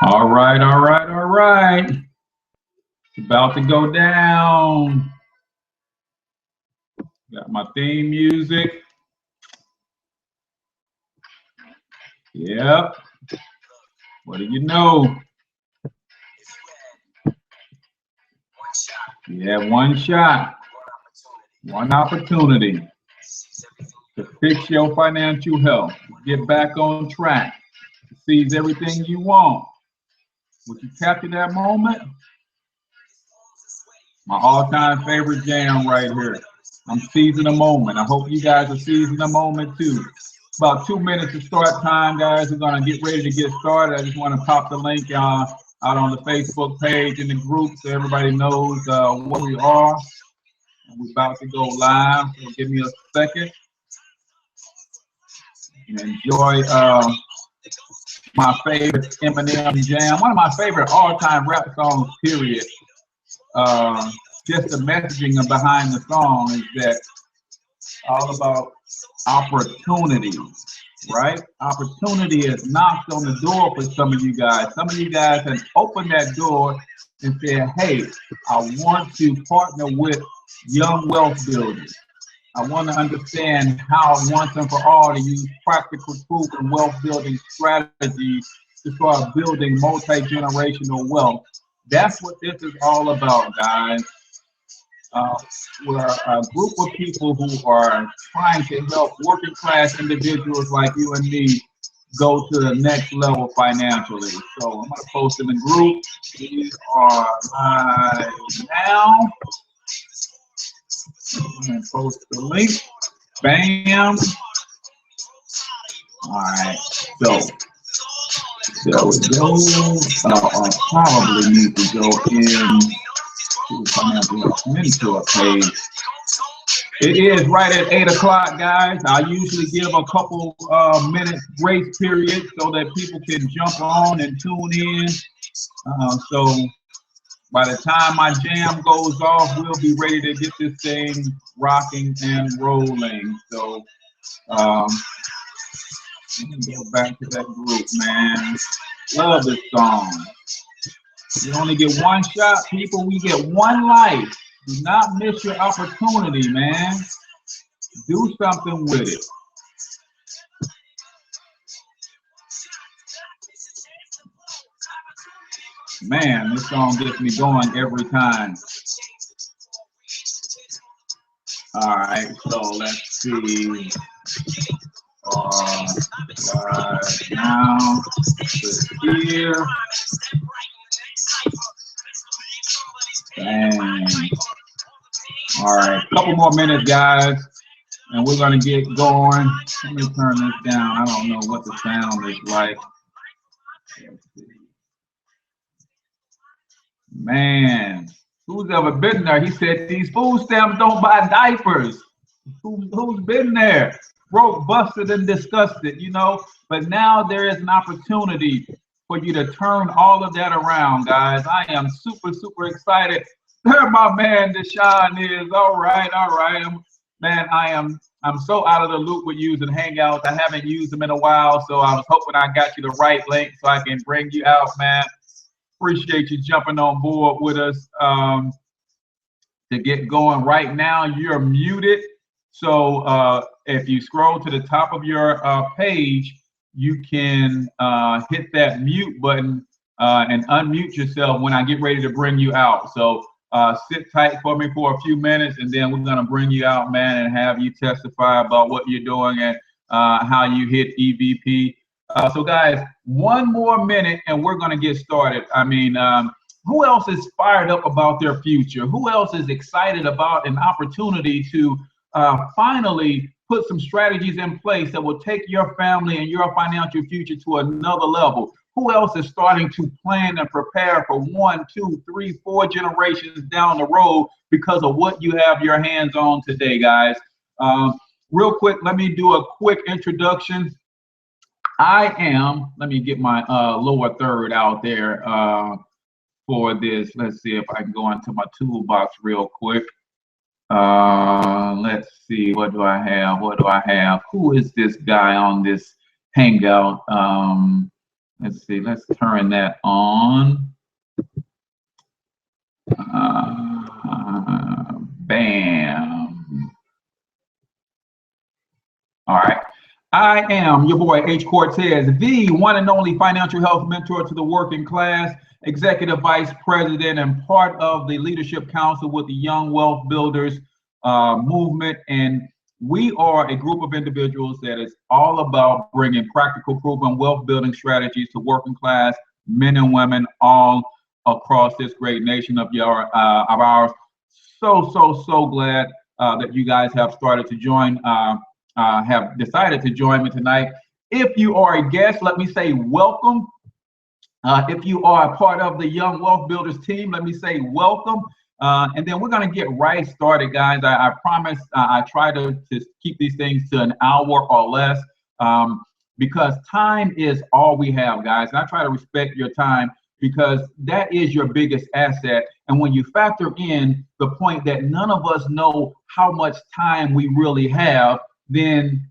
All right, all right, all right. It's about to go down. Got my theme music. Yep. What do you know? You have one shot, one opportunity to fix your financial health, get back on track, seize everything you want. Would you capture that moment? My all-time favorite jam right here. I'm seizing the moment. I hope you guys are seizing the moment too. About 2 minutes to start time, guys. We're gonna get ready to get started. I just want to pop the link out on the Facebook page in the group so everybody knows what we are. We're about to go live. So give me a second. And enjoy my favorite Eminem jam. One of my favorite all-time rap songs, period. Just the messaging behind the song is that all about opportunity, right? Opportunity has knocked on the door for some of you guys. Some of you guys have opened that door and said, hey, I want to partner with young wealth builders. I want to understand how once and for all to use practical tools and wealth building strategies to start building multi-generational wealth. That's what this is all about, guys. We're a group of people who are trying to help working class individuals like you and me go to the next level financially. So I'm going to post in the group. We are live now. I'm going to post the link. Bam. All right. So there we go. I'll probably need to go in. Into a page. It is right at 8 o'clock, guys. I usually give a couple minutes grace period so that people can jump on and tune in. So by the time my jam goes off, we'll be ready to get this thing rocking and rolling. So let me go back to that group, man. Love this song. You only get one shot, people. We get one life. Do not miss your opportunity, man. Do something with it. Man, this song gets me going every time. All right, so let's see. Right now, here. Bang. All right, a couple more minutes, guys, and we're gonna get going. Let me turn this down. I don't know what the sound is like. Man, who's ever been there? He said these food stamps don't buy diapers. Who's been there? Broke, busted, and disgusted, you know? But now there is an opportunity for you to turn all of that around, guys. I am super, super excited. There my man Deshaun is. All right. Man, I'm so out of the loop with using Hangouts. I haven't used them in a while, so I was hoping I got you the right link so I can bring you out, man. Appreciate you jumping on board with us to get going. Right now, you're muted. So if you scroll to the top of your page, you can hit that mute button and unmute yourself when I get ready to bring you out. So sit tight for me for a few minutes, and then we're going to bring you out, man, and have you testify about what you're doing and how you hit EVP. So guys, one more minute and we're going to get started. I mean, who else is fired up about their future? Who else is excited about an opportunity to finally put some strategies in place that will take your family and your financial future to another level? Who else is starting to plan and prepare for 1, 2, 3, 4 generations down the road because of what you have your hands on today, guys? Real quick, let me do a quick introduction. Let me get my lower third out there for this. Let's see if I can go into my toolbox real quick. Let's see, what do I have? Who is this guy on this Hangout? Let's see, let's turn that on. Bam. All right. I am your boy H. Cortez, the one and only financial health mentor to the working class, executive vice president, and part of the leadership council with the Young Wealth Builders movement. And we are a group of individuals that is all about bringing practical, proven wealth building strategies to working class men and women all across this great nation of ours. So glad that you guys have started to join. Have decided to join me tonight. If you are a guest, let me say welcome. If you are a part of the Young Wealth Builders team, let me say welcome. And then we're going to get right started, guys. I promise I try to keep these things to an hour or less because time is all we have, guys. And I try to respect your time because that is your biggest asset. And when you factor in the point that none of us know how much time we really have, then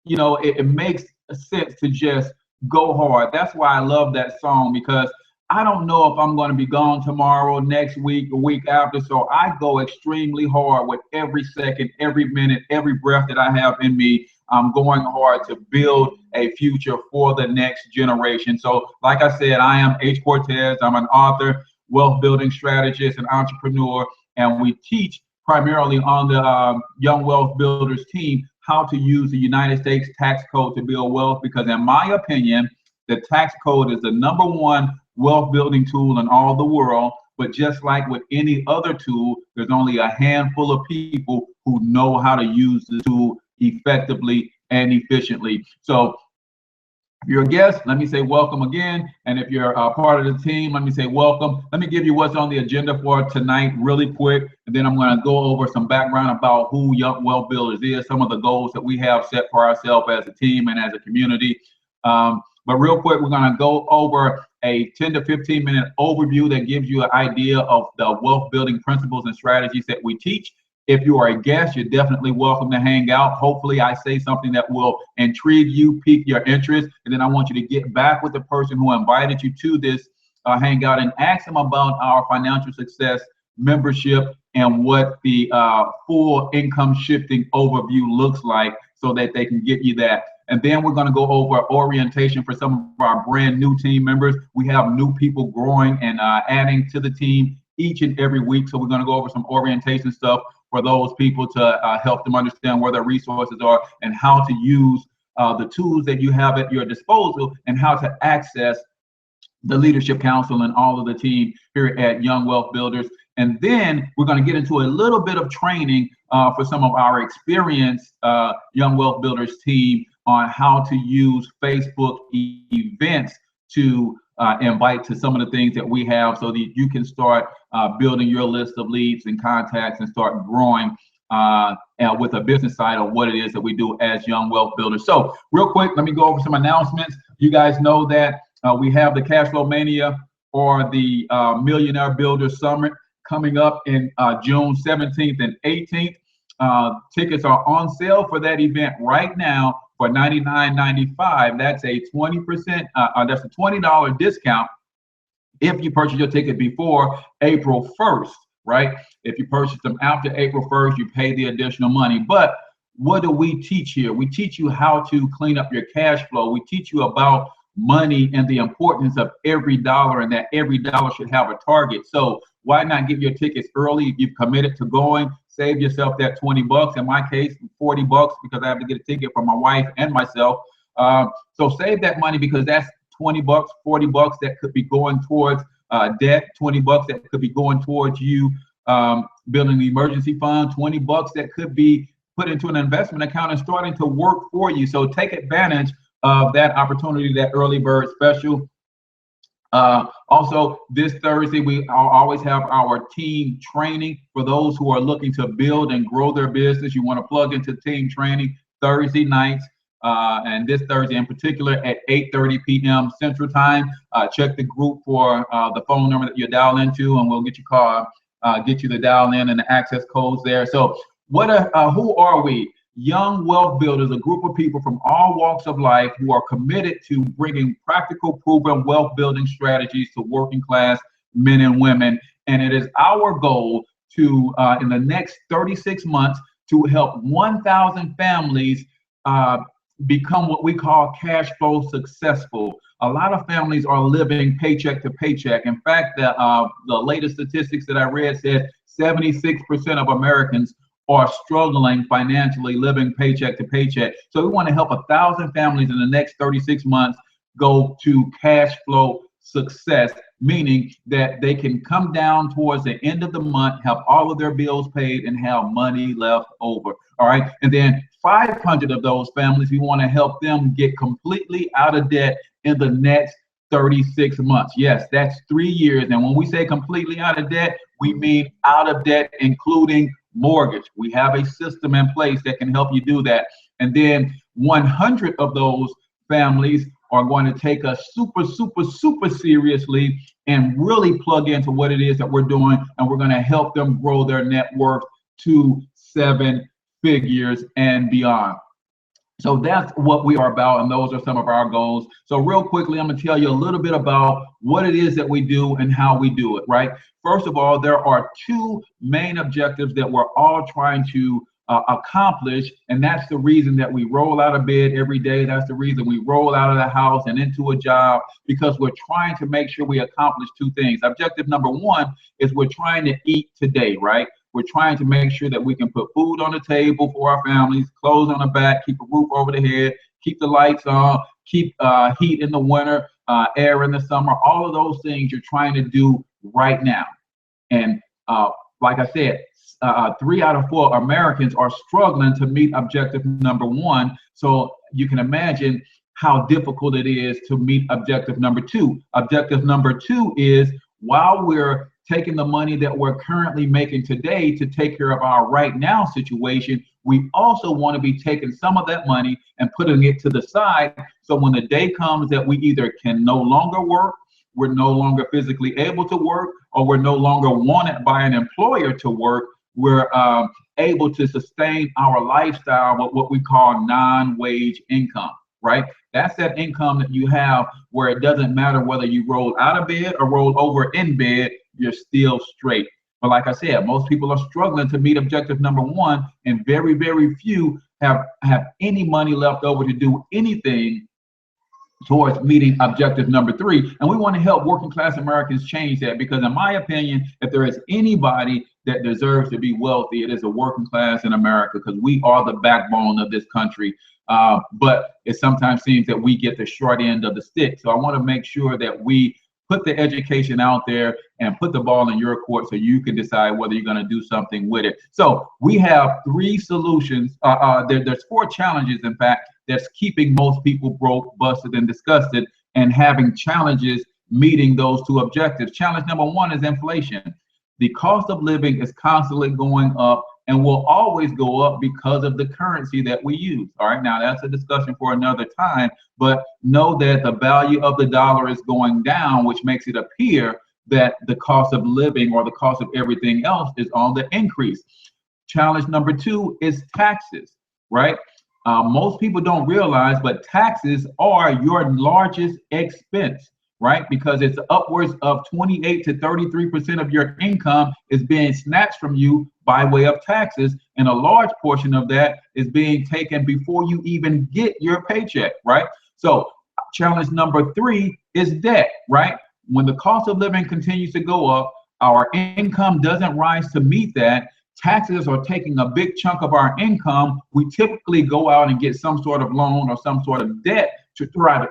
it makes sense to just go hard. That's why I love that song, because I don't know if I'm going to be gone tomorrow, next week, the week after. So I go extremely hard with every second, every minute, every breath that I have in me. I'm going hard to build a future for the next generation. So like I said, I am H. Cortez. I'm an author, wealth building strategist, and entrepreneur. And we teach primarily on the Young Wealth Builders team how to use the United States tax code to build wealth, because in my opinion, the tax code is the #1 wealth building tool in all the world. But just like with any other tool, there's only a handful of people who know how to use the tool effectively and efficiently. So if you're a guest, let me say welcome again. And if you're a part of the team, let me say welcome. Let me give you what's on the agenda for tonight really quick. And then I'm going to go over some background about who Young Wealth Builders is, some of the goals that we have set for ourselves as a team and as a community. But real quick, we're going to go over a 10 to 15 minute overview that gives you an idea of the wealth building principles and strategies that we teach. If you are a guest, you're definitely welcome to hang out. Hopefully I say something that will intrigue you, pique your interest, and then I want you to get back with the person who invited you to this hangout and ask them about our financial success membership and what the full income shifting overview looks like, so that they can get you that. And then we're going to go over orientation for some of our brand new team members. We have new people growing and adding to the team each and every week. So we're going to go over some orientation stuff for those people to help them understand where their resources are and how to use the tools that you have at your disposal and how to access the Leadership Council and all of the team here at Young Wealth Builders. And then we're going to get into a little bit of training for some of our experienced Young Wealth Builders team on how to use Facebook events to invite to some of the things that we have, so that you can start building your list of leads and contacts and start growing with a business side of what it is that we do as Young Wealth Builders. So real quick, let me go over some announcements. You guys know that we have the Cash Flow Mania, or the Millionaire Builder Summit, coming up in June 17th and 18th. Tickets are on sale for that event right now for $99.95. That's a 20%. That's a $20 discount if you purchase your ticket before April 1st, right? If you purchase them after April 1st, you pay the additional money. But what do we teach here? We teach you how to clean up your cash flow. We teach you about money and the importance of every dollar, and that every dollar should have a target. So why not get your tickets early? If you've committed to going, save yourself that 20 bucks. In my case, 40 bucks, because I have to get a ticket for my wife and myself. So save that money, because that's 20 bucks, 40 bucks that could be going towards debt, 20 bucks that could be going towards you building the emergency fund, 20 bucks that could be put into an investment account and starting to work for you. So take advantage of that opportunity, that early bird special. Also, this Thursday, we always have our team training for those who are looking to build and grow their business. You want to plug into team training Thursday nights, and this Thursday in particular at 8:30 p.m. Central Time. Check the group for the phone number that you dial into, and we'll get you get you the dial in and the access codes there. So, who are we? Young Wealth Builders, a group of people from all walks of life who are committed to bringing practical, proven wealth building strategies to working class men and women. And it is our goal to, in the next 36 months, to help 1,000 families become what we call cash flow successful. A lot of families are living paycheck to paycheck. In fact, the latest statistics that I read said 76% of Americans are struggling financially, living paycheck to paycheck. So we want to help 1,000 families in the next 36 months go to cash flow success, meaning that they can come down towards the end of the month, have all of their bills paid, and have money left over. All right. And then 500 of those families, we want to help them get completely out of debt in the next 36 months. Yes, that's 3 years. And when we say completely out of debt, we mean out of debt, including mortgage. We have a system in place that can help you do that. And then 100 of those families are going to take us super seriously and really plug into what it is that we're doing. And we're going to help them grow their net worth to 7 figures and beyond. So that's what we are about, and those are some of our goals. So real quickly, I'm going to tell you a little bit about what it is that we do and how we do it, right? First of all, there are 2 main objectives that we're all trying to accomplish, and that's the reason that we roll out of bed every day. That's the reason we roll out of the house and into a job, because we're trying to make sure we accomplish 2 things. Objective number 1 is we're trying to eat today, right? We're trying to make sure that we can put food on the table for our families, clothes on the back, keep a roof over the head, keep the lights on, keep heat in the winter, air in the summer. All of those things you're trying to do right now. And like I said, 3 out of 4 Americans are struggling to meet objective number 1. So you can imagine how difficult it is to meet objective number 2. Objective number 2 is, while we're taking the money that we're currently making today to take care of our right now situation, we also want to be taking some of that money and putting it to the side. So when the day comes that we either can no longer work, we're no longer physically able to work, or we're no longer wanted by an employer to work, we're able to sustain our lifestyle with what we call non-wage income, right? That's that income that you have where it doesn't matter whether you roll out of bed or roll over in bed, you're still straight. But like I said, most people are struggling to meet objective number 1, and very few have any money left over to do anything towards meeting objective number 3. And we want to help working class Americans change that, because in my opinion, if there is anybody that deserves to be wealthy, it is the working class in America, because we are the backbone of this country. But it sometimes seems that we get the short end of the stick. So I want to make sure that we put the education out there and put the ball in your court so you can decide whether you're going to do something with it. So we have 3 solutions. There's 4 challenges, in fact, that's keeping most people broke, busted, and disgusted, and having challenges meeting those 2 objectives. Challenge number 1 is inflation. The cost of living is constantly going up and will always go up because of the currency that we use. All right, now that's a discussion for another time, but know that the value of the dollar is going down, which makes it appear that the cost of living or the cost of everything else is on the increase. Challenge number 2 is taxes, right? Most people don't realize, but taxes are your largest expense, right? Because it's upwards of 28 to 33% of your income is being snatched from you by way of taxes, and a large portion of that is being taken before you even get your paycheck, right? So challenge number 3 is debt, right? When the cost of living continues to go up, our income doesn't rise to meet that. Taxes are taking a big chunk of our income. We typically go out and get some sort of loan or some sort of debt to try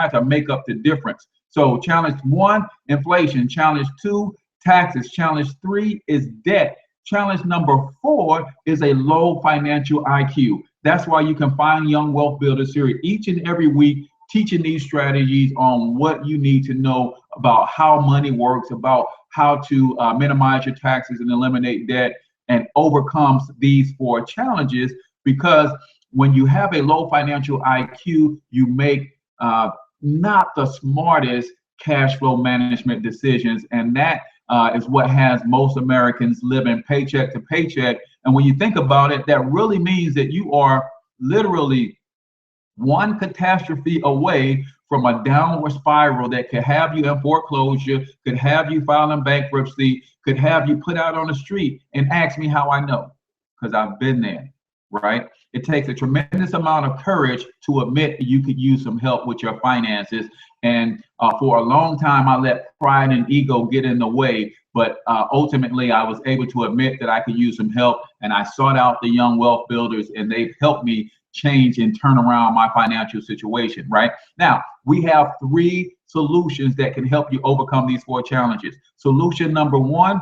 to make up the difference. So challenge 1, inflation. Challenge 2, taxes. Challenge 3 is debt. Challenge number 4 is a low financial IQ. That's why you can find Young Wealth Builders here each and every week, teaching these strategies on what you need to know about how money works, about how to minimize your taxes and eliminate debt and overcome these 4 challenges. Because when you have a low financial IQ, you make not the smartest cash flow management decisions, and that is what has most Americans living paycheck to paycheck And when you think about it, that really means that you are literally one catastrophe away from a downward spiral that could have you in foreclosure, could have you filing bankruptcy, could have you put out on the street. And ask me how I know, because I've been there, right? It takes a tremendous amount of courage to admit you could use some help with your finances. And for a long time, I let pride and ego get in the way. But ultimately, I was able to admit that I could use some help. And I sought out the Young Wealth Builders, and they've helped me change and turn around my financial situation, right? Now, we have 3 solutions that can help you overcome these 4 challenges. Solution number 1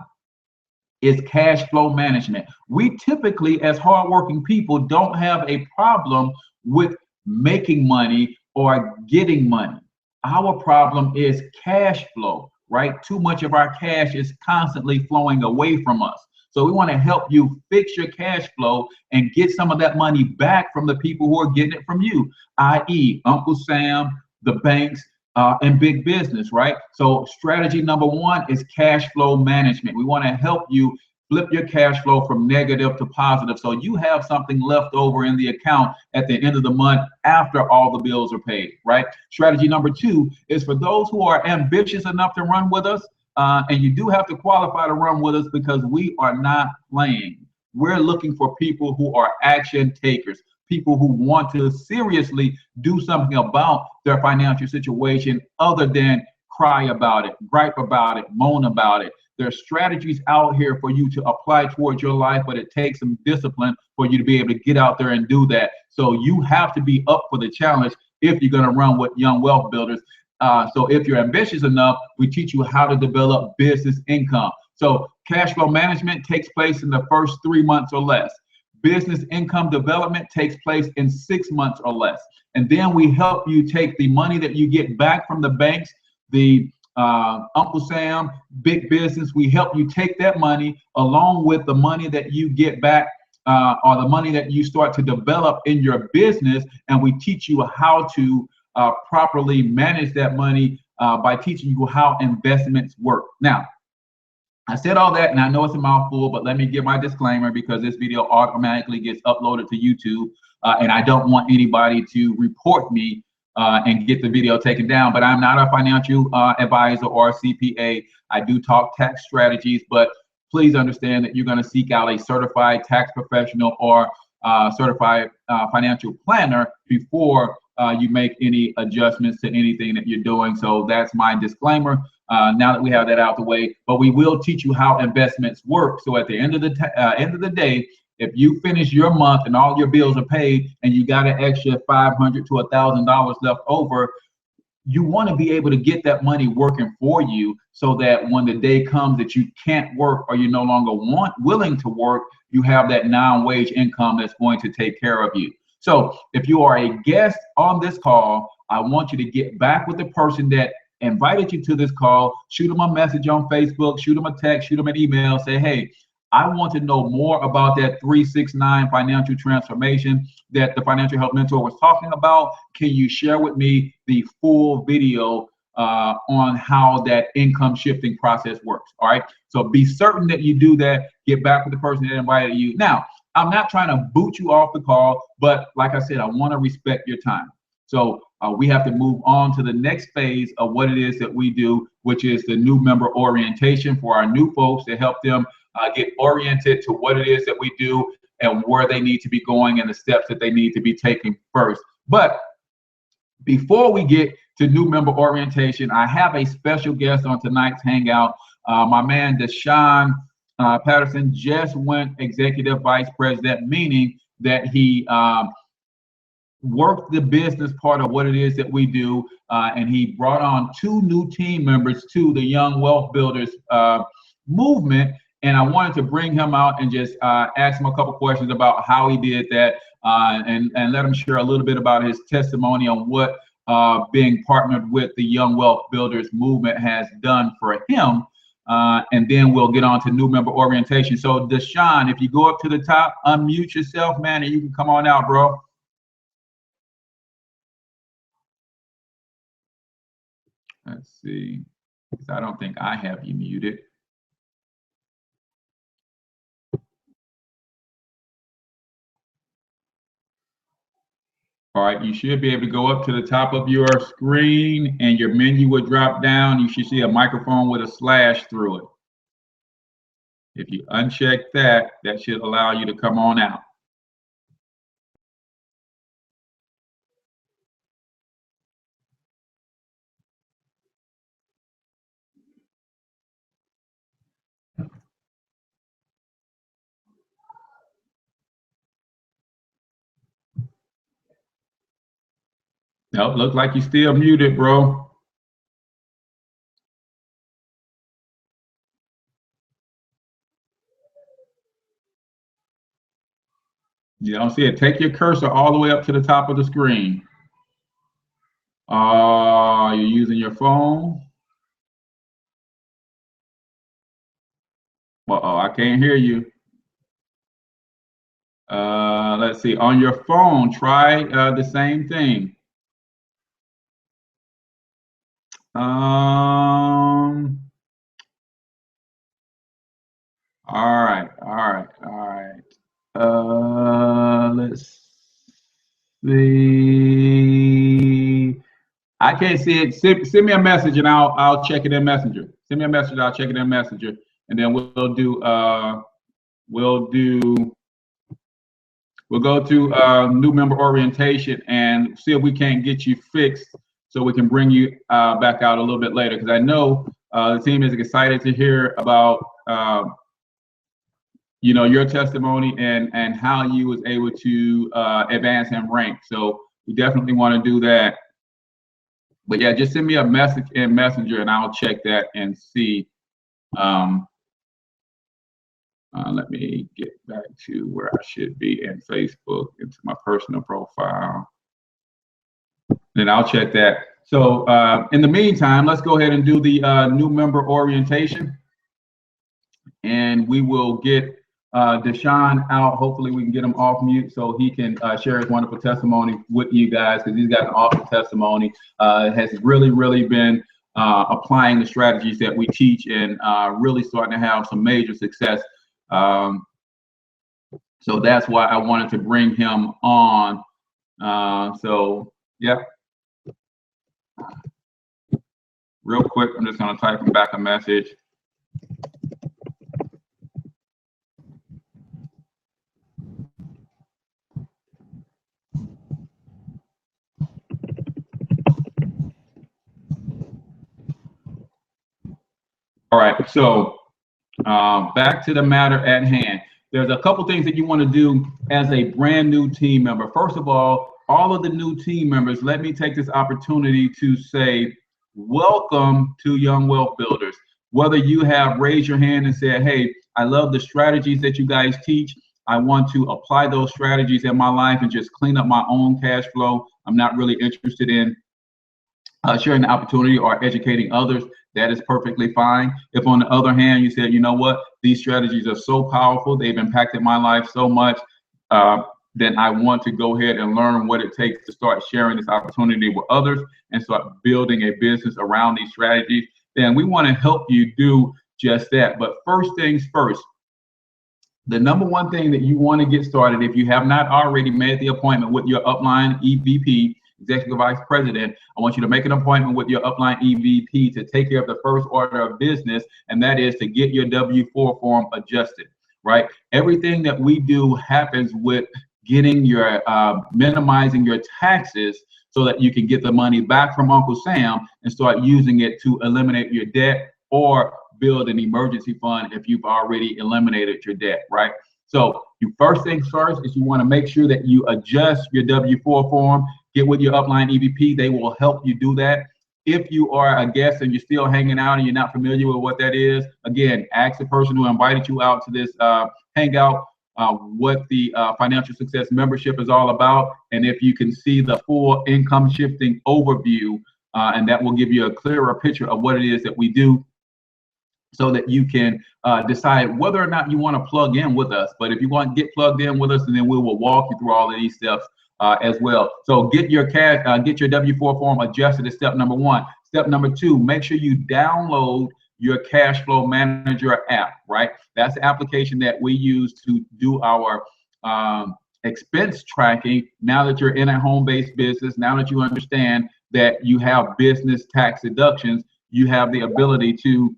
is cash flow management. We typically, as hardworking people, don't have a problem with making money or getting money. Our problem is cash flow, right? Too much of our cash is constantly flowing away from us. So we want to help you fix your cash flow and get some of that money back from the people who are getting it from you, i.e. Uncle Sam, the banks, and big business, right? So strategy number 1 is cash flow management. We want to help you flip your cash flow from negative to positive, so you have something left over in the account at the end of the month after all the bills are paid, right? Strategy number 2 is for those who are ambitious enough to run with us. And you do have to qualify to run with us, because we are not playing. We're looking for people who are action takers, people who want to seriously do something about their financial situation other than cry about it, gripe about it, moan about it. There are strategies out here for you to apply towards your life, but it takes some discipline for you to be able to get out there and do that. So you have to be up for the challenge if you're going to run with Young Wealth Builders. So if you're ambitious enough, we teach you how to develop business income. So cash flow management takes place in the first 3 months or less. Business income development takes place in 6 months or less. And then we help you take the money that you get back from the banks, the Uncle Sam, big business. We help you take that money along with the money that you get back, or the money that you start to develop in your business. And we teach you how to properly manage that money by teaching you how investments work. Now, I said all that, and I know it's a mouthful, but let me give my disclaimer, because this video automatically gets uploaded to YouTube, and I don't want anybody to report me and get the video taken down. But I'm not a financial advisor or a CPA. I do talk tax strategies, but please understand that you're going to seek out a certified tax professional or certified financial planner before you make any adjustments to anything that you're doing. So that's my disclaimer. Now that we have that out the way, but we will teach you how investments work. So at the end of the day, if you finish your month and all your bills are paid and you got an extra $500 to $1,000 left over, you want to be able to get that money working for you, so that when the day comes that you can't work or you're no longer willing to work, you have that non-wage income that's going to take care of you. So if you are a guest on this call, I want you to get back with the person that invited you to this call. Shoot them a message on Facebook, shoot them a text, shoot them an email, say, hey, I want to know more about that 369 financial transformation that the Financial Health Mentor was talking about. Can you share with me the full video on how that income shifting process works? All right. So be certain that you do that. Get back with the person that invited you. Now, I'm not trying to boot you off the call, but like I said, I want to respect your time. So we have to move on to the next phase of what it is that we do, which is the new member orientation for our new folks, to help them get oriented to what it is that we do and where they need to be going and the steps that they need to be taking first. But before we get to new member orientation, I have a special guest on tonight's Hangout. My man, Deshaun Patterson, just went executive vice president, meaning that he worked the business part of what it is that we do, and he brought on 2 new team members to the Young Wealth Builders movement. And I wanted to bring him out and just ask him a couple questions about how he did that, and let him share a little bit about his testimony on what being partnered with the Young Wealth Builders movement has done for him. And then we'll get on to new member orientation. So Deshaun, if you go up to the top, unmute yourself, man, and you can come on out, bro. Let's see, because I don't think I have you muted. All right, you should be able to go up to the top of your screen and your menu will drop down. You should see a microphone with a slash through it. If you uncheck that, that should allow you to come on out. Nope, look like you're still muted, bro. You don't see it. Take your cursor all the way up to the top of the screen. You're using your phone. Uh-oh, I can't hear you. Let's see. On your phone, try the same thing. All right. Let's see. I can't see it. Send me a message and I'll check it in Messenger. Send me a message. I'll check it in Messenger, and then we'll go to new member orientation and see if we can't get you fixed so we can bring you back out a little bit later. Because I know the team is excited to hear about your testimony and how you was able to advance and rank. So we definitely want to do that. But yeah, just send me a message in Messenger and I'll check that and see. Let me get back to where I should be in Facebook, into my personal profile. Then I'll check that. So in the meantime, let's go ahead and do the new member orientation. And we will get Deshaun out. Hopefully we can get him off mute so he can share his wonderful testimony with you guys, because he's got an awesome testimony. Has really been applying the strategies that we teach and really starting to have some major success. So that's why I wanted to bring him on. So yeah. Real quick, I'm just gonna type him back a message. All right, so back to the matter at hand. There's a couple things that you want to do as a brand new team member. First of all of the new team members, let me take this opportunity to say welcome to Young Wealth Builders. Whether you have raised your hand and said, hey, I love the strategies that you guys teach. I want to apply those strategies in my life and just clean up my own cash flow. I'm not really interested in sharing the opportunity or educating others. That is perfectly fine. If on the other hand, you said, you know what, these strategies are so powerful, they've impacted my life so much, then I want to go ahead and learn what it takes to start sharing this opportunity with others and start building a business around these strategies, then we want to help you do just that. But first things first, the number one thing that you want to get started, if you have not already made the appointment with your upline EVP, Executive Vice President, I want you to make an appointment with your upline EVP to take care of the first order of business, and that is to get your W-4 form adjusted, right? Everything that we do happens with getting your, minimizing your taxes so that you can get the money back from Uncle Sam and start using it to eliminate your debt or build an emergency fund if you've already eliminated your debt, right? So you first things first is you want to make sure that you adjust your W-4 form. Get with your upline EVP. They will help you do that. If you are a guest and you're still hanging out and you're not familiar with what that is, again, ask the person who invited you out to this hangout what the financial success membership is all about. And if you can see the full income shifting overview, and that will give you a clearer picture of what it is that we do, so that you can decide whether or not you want to plug in with us. But if you want to get plugged in with us, and then we will walk you through all of these steps as well. So get your W-4 form adjusted is step number one. Step number two, make sure you download your cash flow manager app, right? That's the application that we use to do our expense tracking, now that you're in a home-based business, now that you understand that you have business tax deductions, you have the ability to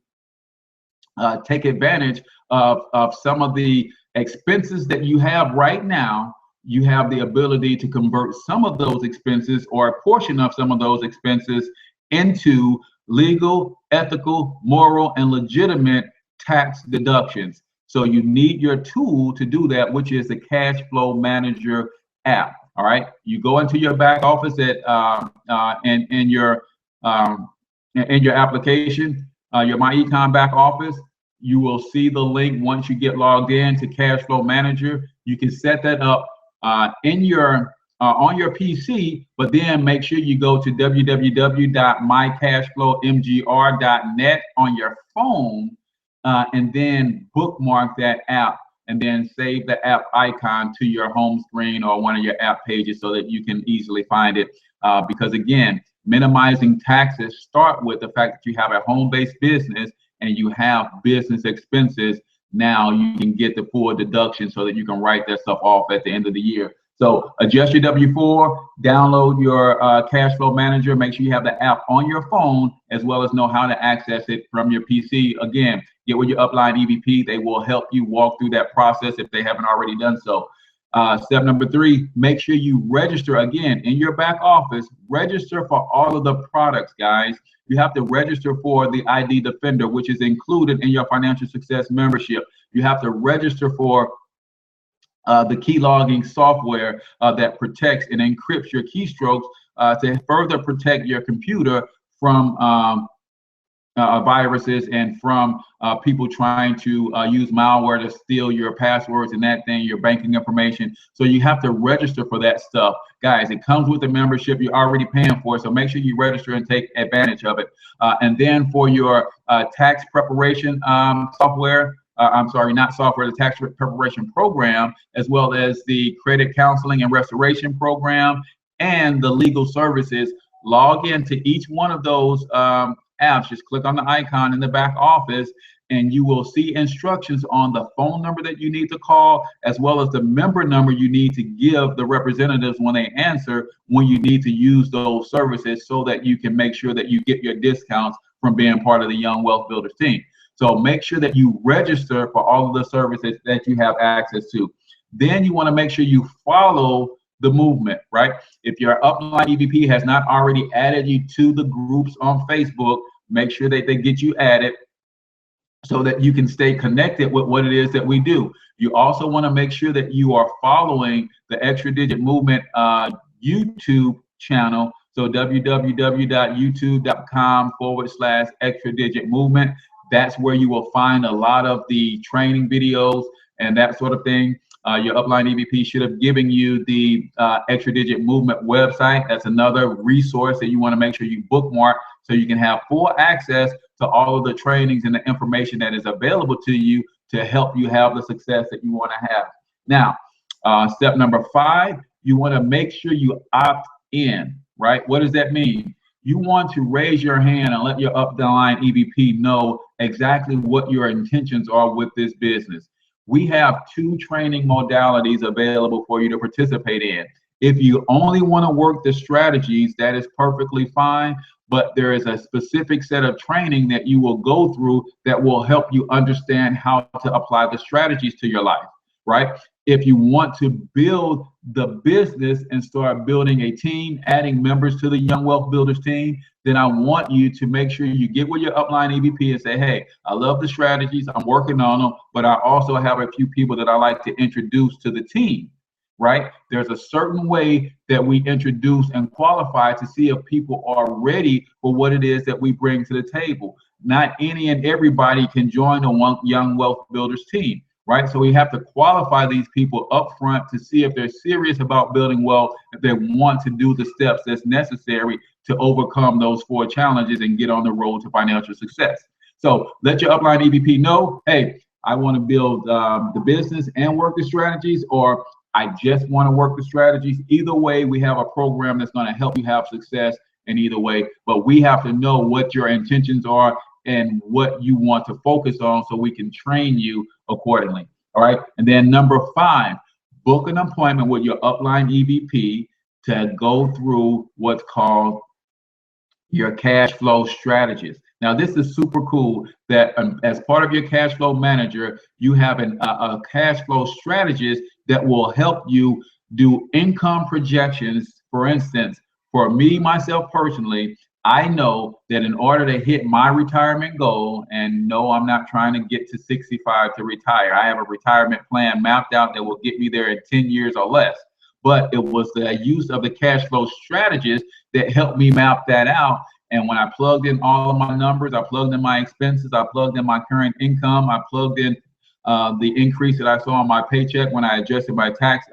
take advantage of some of the expenses that you have right now. You have the ability to convert some of those expenses or a portion of some of those expenses into legal, ethical, moral, and legitimate tax deductions. So you need your tool to do that, which is the Cash Flow Manager app. All right, you go into your back office at in your application, your myEcon back office. You will see the link once you get logged in to Cash Flow Manager. You can set that up in your on your PC, but then make sure you go to www.mycashflowmgr.net on your phone, and then bookmark that app, and then save the app icon to your home screen or one of your app pages so that you can easily find it. Because again, minimizing taxes start with the fact that you have a home-based business and you have business expenses. Now you can get the full deduction so that you can write that stuff off at the end of the year. So adjust your W-4, download your Cash Flow Manager, make sure you have the app on your phone, as well as know how to access it from your PC. Again, get with your upline EVP. They will help you walk through that process if they haven't already done so. Step number 3, make sure you register again in your back office. Register for all of the products, guys. You have to register for the ID Defender, which is included in your financial success membership. You have to register for the key logging software that protects and encrypts your keystrokes to further protect your computer from viruses and from people trying to use malware to steal your passwords and that thing, your banking information. So you have to register for that stuff. Guys, it comes with the membership you're already paying for, so make sure you register and take advantage of it. And then for your tax preparation software, I'm sorry, not software, the tax preparation program, as well as the credit counseling and restoration program and the legal services, log into each one of those apps. Just click on the icon in the back office and you will see instructions on the phone number that you need to call, as well as the member number you need to give the representatives when they answer, when you need to use those services, so that you can make sure that you get your discounts from being part of the Young Wealth Builders team. So make sure that you register for all of the services that you have access to. Then you want to make sure you follow the movement, right? If your upline EVP has not already added you to the groups on Facebook, make sure that they get you added so that you can stay connected with what it is that we do. You also want to make sure that you are following the Extra Digit Movement YouTube channel. So www.youtube.com/Extra Digit Movement. That's where you will find a lot of the training videos and that sort of thing. Your upline EVP should have given you the Extra Digit Movement website. That's another resource that you want to make sure you bookmark so you can have full access to all of the trainings and the information that is available to you to help you have the success that you want to have. Now, step number 5, you want to make sure you opt in, right? What does that mean? You want to raise your hand and let your upline EVP know exactly what your intentions are with this business. We have 2 training modalities available for you to participate in. If you only want to work the strategies, that is perfectly fine, but there is a specific set of training that you will go through that will help you understand how to apply the strategies to your life, right? If you want to build the business and start building a team, adding members to the Young Wealth Builders team, then I want you to make sure you get with your upline EVP and say, hey, I love the strategies, I'm working on them, but I also have a few people that I like to introduce to the team, right? There's a certain way that we introduce and qualify to see if people are ready for what it is that we bring to the table. Not any and everybody can join the Young Wealth Builders team, right? So we have to qualify these people up front to see if they're serious about building wealth, if they want to do the steps that's necessary to overcome those 4 challenges and get on the road to financial success. So let your upline EVP know, hey, I want to build the business and work the strategies, or I just want to work the strategies. Either way, we have a program that's going to help you have success in either way, but we have to know what your intentions are and what you want to focus on so we can train you accordingly. All right. And then number 5, book an appointment with your upline EVP to go through what's called your cash flow strategist. Now, this is super cool that as part of your cash flow manager, you have a cash flow strategist that will help you do income projections. For instance, for me, myself personally, I know that in order to hit my retirement goal, and no, I'm not trying to get to 65 to retire. I have a retirement plan mapped out that will get me there in 10 years or less. But it was the use of the cash flow strategist that helped me map that out. And when I plugged in all of my numbers, I plugged in my expenses, I plugged in my current income, I plugged in the increase that I saw on my paycheck when I adjusted my tax,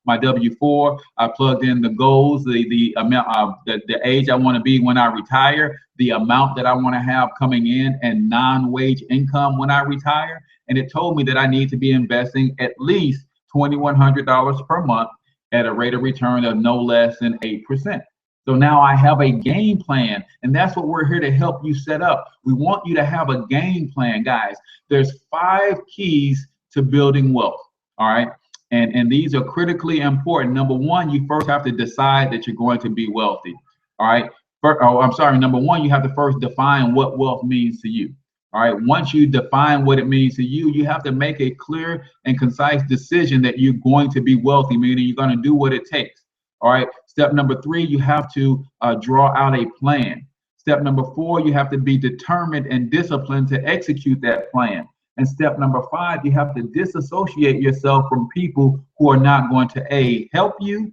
my W-4. I plugged in the goals, the amount, the age I want to be when I retire, the amount that I want to have coming in, and non-wage income when I retire. And it told me that I need to be investing at least $2,100 per month at a rate of return of no less than 8%. So now I have a game plan, and that's what we're here to help you set up. We want you to have a game plan, guys. There's 5 keys to building wealth, all right? And these are critically important. Number one, you first have to decide that you're going to be wealthy, all right? Number one, you have to first define what wealth means to you. All right, once you define what it means to you, you have to make a clear and concise decision that you're going to be wealthy, meaning you're going to do what it takes. All right, step number 3, you have to draw out a plan. Step number 4, you have to be determined and disciplined to execute that plan. And step number 5, you have to disassociate yourself from people who are not going to A, help you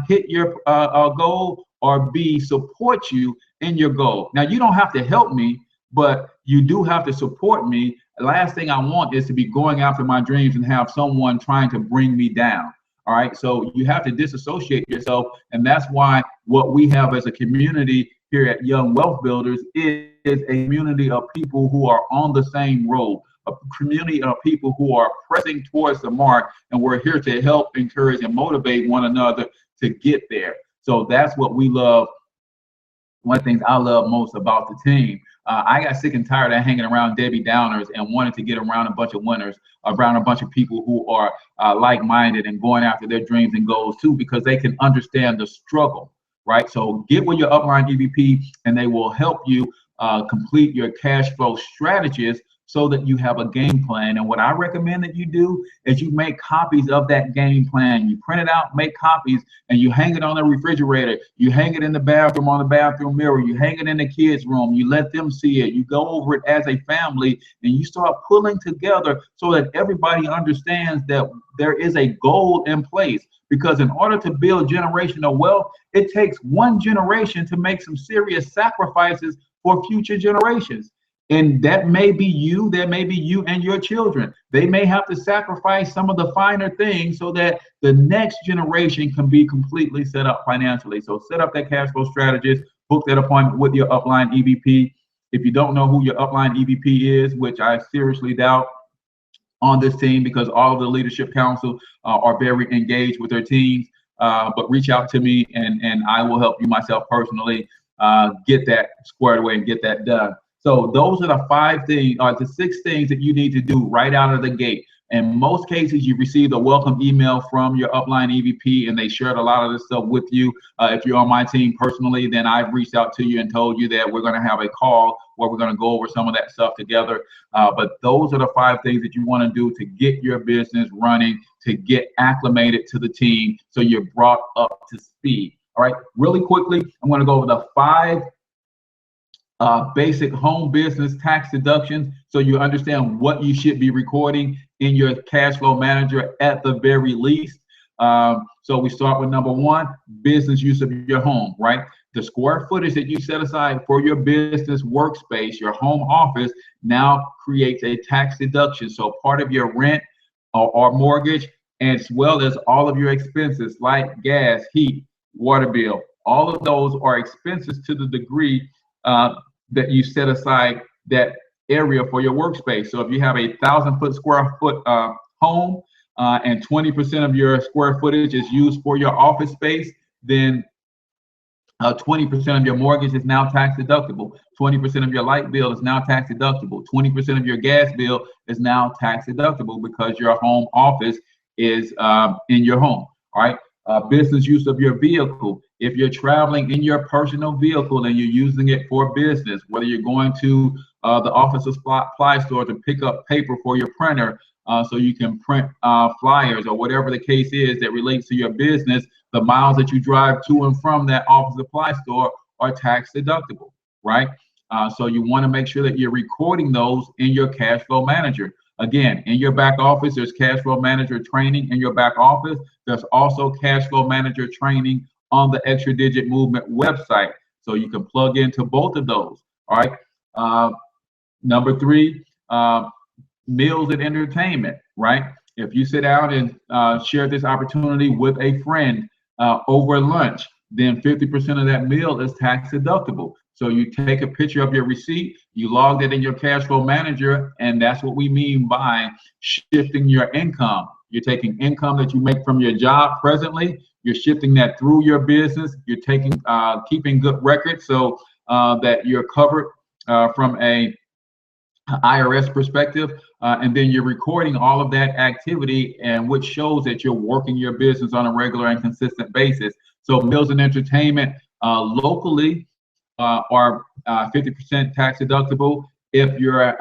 hit your goal, or B, support you in your goal. Now, you don't have to help me, but you do have to support me. The last thing I want is to be going after my dreams and have someone trying to bring me down. All right, so you have to disassociate yourself, and that's why what we have as a community here at Young Wealth Builders is a community of people who are on the same road, a community of people who are pressing towards the mark, and we're here to help, encourage, and motivate one another to get there. So that's what we love. One of the things I love most about the team. I got sick and tired of hanging around Debbie Downers and wanted to get around a bunch of winners, around a bunch of people who are like-minded and going after their dreams and goals too, because they can understand the struggle, right? So get with your upline EVP and they will help you complete your cash flow strategies so that you have a game plan. And what I recommend that you do is you make copies of that game plan. You print it out, make copies, and you hang it on the refrigerator. You hang it in the bathroom on the bathroom mirror. You hang it in the kids' room. You let them see it. You go over it as a family, and you start pulling together so that everybody understands that there is a goal in place. Because in order to build generational wealth, it takes one generation to make some serious sacrifices for future generations. And that may be you, that may be you and your children. They may have to sacrifice some of the finer things so that the next generation can be completely set up financially. So set up that cash flow strategist, book that appointment with your upline EVP. If you don't know who your upline EVP is, which I seriously doubt on this team because all of the leadership council are very engaged with their teams, but reach out to me and I will help you myself personally get that squared away and get that done. So those are the 5 things, the 6 things that you need to do right out of the gate. In most cases, you receive a welcome email from your upline EVP, and they shared a lot of this stuff with you. If you're on my team personally, then I've reached out to you and told you that we're going to have a call where we're going to go over some of that stuff together. But those are the 5 things that you want to do to get your business running, to get acclimated to the team, so you're brought up to speed. All right, really quickly, I'm going to go over the 5 basic home business tax deductions so you understand what you should be recording in your cash flow manager at the very least. So we start with number 1, business use of your home, right? The square footage that you set aside for your business workspace, your home office, now creates a tax deduction. So part of your rent or mortgage, as well as all of your expenses like gas, heat, water bill, all of those are expenses to the degree that you set aside that area for your workspace. So if you have a 1,000 square foot home and 20% of your square footage is used for your office space, then 20% of your mortgage is now tax deductible. 20% of your light bill is now tax deductible. 20% of your gas bill is now tax deductible because your home office is in your home. All right. Business use of your vehicle. If you're traveling in your personal vehicle and you're using it for business, whether you're going to the office supply store to pick up paper for your printer so you can print flyers or whatever the case is that relates to your business, the miles that you drive to and from that office supply store are tax deductible, right? So you want to make sure that you're recording those in your cash flow manager. Again, in your back office, there's cash flow manager training in your back office. There's also cash flow manager training on the Extra Digit Movement website. So you can plug into both of those. All right. Number three, meals and entertainment, right? If you sit down and share this opportunity with a friend over lunch, then 50% of that meal is tax deductible. So you take a picture of your receipt, you log that in your cash flow manager, and that's what we mean by shifting your income. You're taking income that you make from your job presently, you're shifting that through your business, you're taking keeping good records so that you're covered from a IRS perspective, and then you're recording all of that activity, and which shows that you're working your business on a regular and consistent basis. So meals and entertainment locally are 50% tax deductible. If you're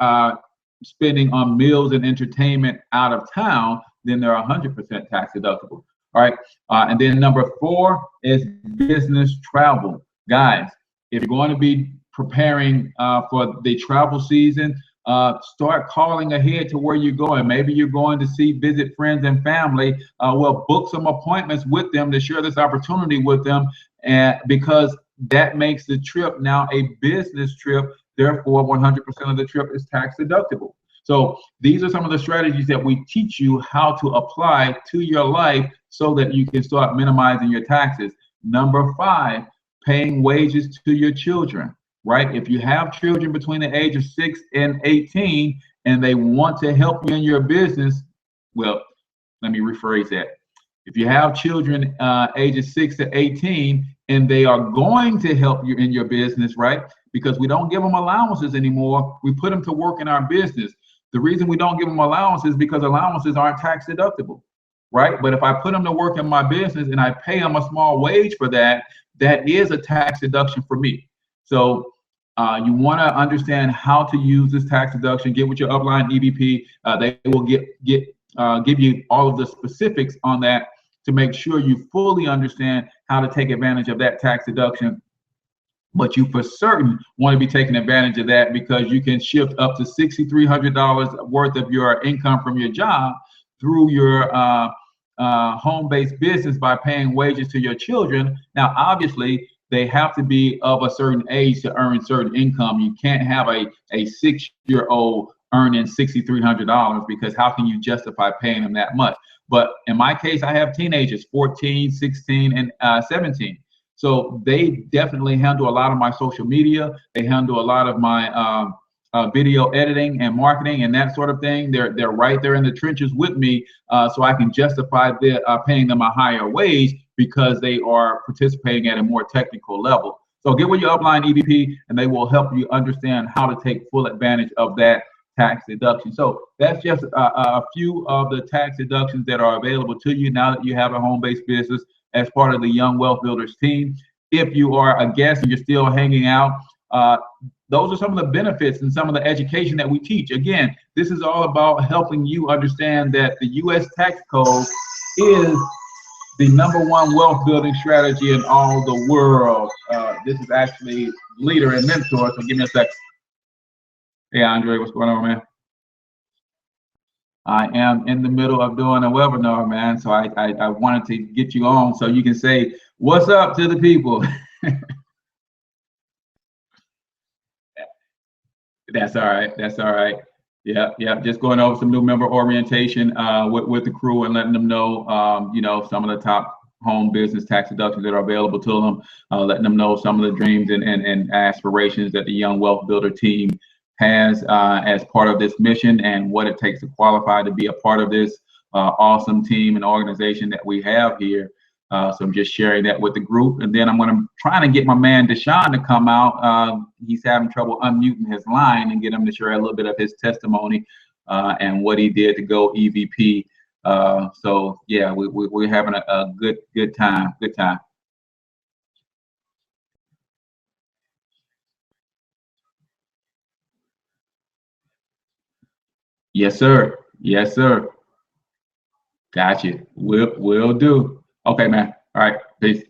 spending on meals and entertainment out of town, then they're 100% tax deductible. All right. And then number four is business travel. Guys, if you're going to be preparing for the travel season, start calling ahead to where you're going. Maybe you're going to visit friends and family. Well, book some appointments with them to share this opportunity with them, and because that makes the trip now a business trip. Therefore, 100% of the trip is tax deductible. So these are some of the strategies that we teach you how to apply to your life so that you can start minimizing your taxes. Number five, paying wages to your children, right? If you have children between the age of 6 and 18 and they want to help you in your business, well, let me rephrase that. If you have children ages 6 to 18 and they are going to help you in your business, right? Because we don't give them allowances anymore. We put them to work in our business. The reason we don't give them allowances is because allowances aren't tax deductible, right? But if I put them to work in my business and I pay them a small wage for that, that is a tax deduction for me. So you want to understand how to use this tax deduction. Get with your upline EVP. They will give you all of the specifics on that to make sure you fully understand how to take advantage of that tax deduction. But you for certain want to be taking advantage of that because you can shift up to $6,300 worth of your income from your job through your home-based business by paying wages to your children. Now, obviously, they have to be of a certain age to earn certain income. You can't have a 6-year-old earning $6,300 because how can you justify paying them that much? But in my case, I have teenagers, 14, 16, and 17. So they definitely handle a lot of my social media. They handle a lot of my video editing and marketing and that sort of thing. They're right there in the trenches with me, so I can justify paying them a higher wage because they are participating at a more technical level. So get with your upline EVP, and they will help you understand how to take full advantage of that tax deduction. So that's just a few of the tax deductions that are available to you now that you have a home-based business as part of the Young Wealth Builders team. If you are a guest and you're still hanging out, those are some of the benefits and some of the education that we teach. Again, this is all about helping you understand that the U.S. tax code is the #1 wealth building strategy in all the world. This is actually leader and mentor, so give me a second. Hey, Andre, what's going on, man? I am in the middle of doing a webinar, man, so I wanted to get you on so you can say, what's up to the people? That's all right. That's all right. Yeah. Just going over some new member orientation with the crew and letting them know, some of the top home business tax deductions that are available to them, letting them know some of the dreams and aspirations that the Young Wealth Builder team has as part of this mission and what it takes to qualify to be a part of this awesome team and organization that we have here. So I'm just sharing that with the group, and then I'm going to try to get my man Deshaun to come out. He's having trouble unmuting his line and get him to share a little bit of his testimony and what he did to go EVP So yeah, we're having a good time. Good time. Yes, sir. Yes, sir. Gotcha. Will do. Okay, man. All right. Peace.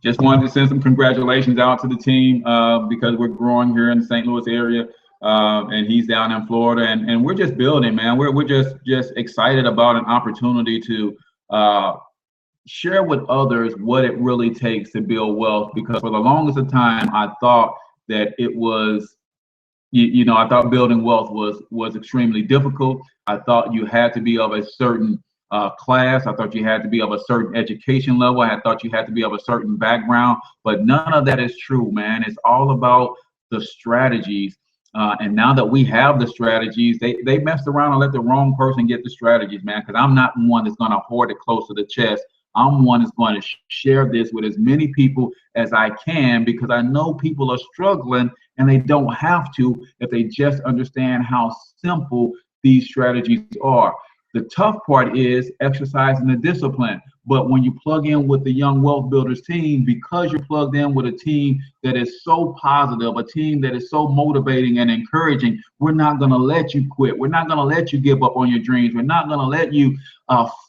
Just wanted to send some congratulations out to the team because we're growing here in the St. Louis area, and he's down in Florida, and we're just building, man. We're just excited about an opportunity to share with others what it really takes to build wealth. Because for the longest of time, I thought that it was I thought building wealth was extremely difficult. I thought you had to be of a certain class. I thought you had to be of a certain education level. I thought you had to be of a certain background. But none of that is true, man. It's all about the strategies. And now that we have the strategies, they messed around and let the wrong person get the strategies, man. Because I'm not one that's going to hoard it close to the chest. I'm one that's going to share this with as many people as I can because I know people are struggling and they don't have to if they just understand how simple these strategies are. The tough part is exercising the discipline. But when you plug in with the Young Wealth Builders team, because you're plugged in with a team that is so positive, a team that is so motivating and encouraging, we're not going to let you quit. We're not going to let you give up on your dreams. We're not going to let you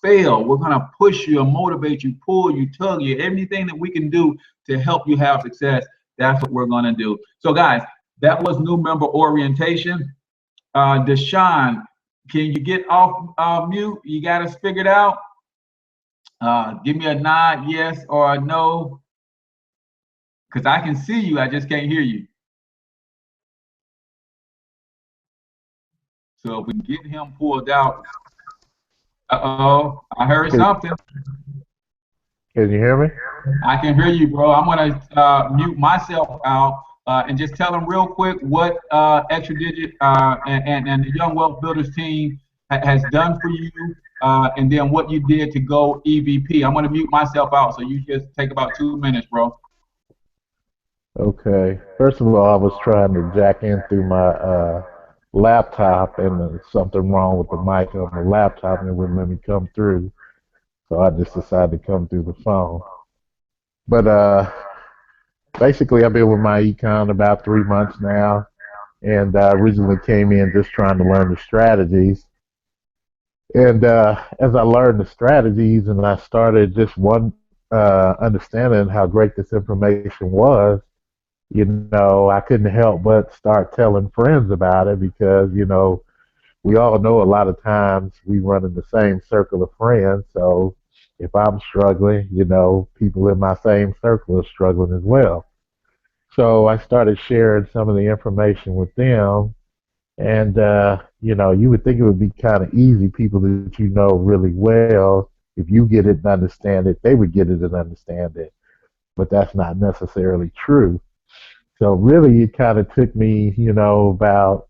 fail. We're going to push you and motivate you, pull you, tug you, anything that we can do to help you have success. That's what we're going to do. So, guys, that was new member orientation. Deshaun, can you get off mute? You got us figured out? Give me a nod, yes or a no, because I can see you. I just can't hear you. So if we can get him pulled out. Uh-oh, I heard something. Can you hear me? I can hear you, bro. I'm going to mute myself out and just tell them real quick what Extra Digit and the Young Wealth Builders team has done for you, and then what you did to go EVP. I'm going to mute myself out, so you just take about 2 minutes, bro. Okay. First of all, I was trying to jack in through my laptop, and there's something wrong with the mic on the laptop, and it wouldn't let me come through. So I just decided to come through the phone. But basically, I've been with myEcon about 3 months now, and I originally came in just trying to learn the strategies. And as I learned the strategies, and I started just one understanding how great this information was, I couldn't help but start telling friends about it because, we all know a lot of times we run in the same circle of friends. So if I'm struggling, people in my same circle are struggling as well. So I started sharing some of the information with them. And, you would think it would be kind of easy, people that you know really well, if you get it and understand it, they would get it and understand it. But that's not necessarily true. So really, it kind of took me, about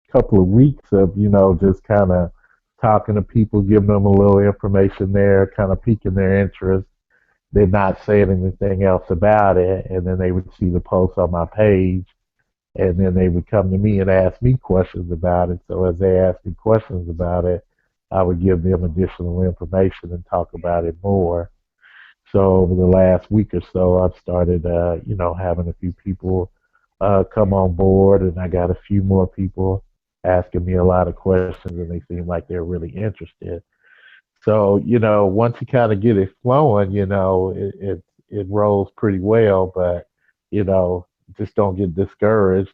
a couple of weeks of, just kind of talking to people, giving them a little information there, kind of piquing their interest. They're not saying anything else about it, and then they would see the post on my page, and then they would come to me and ask me questions about it. So as they asked me questions about it, I would give them additional information and talk about it more. So over the last week or so, I've started, having a few people come on board, and I got a few more people asking me a lot of questions, and they seem like they're really interested. So, once you kind of get it flowing, it rolls pretty well, but, you know, just don't get discouraged,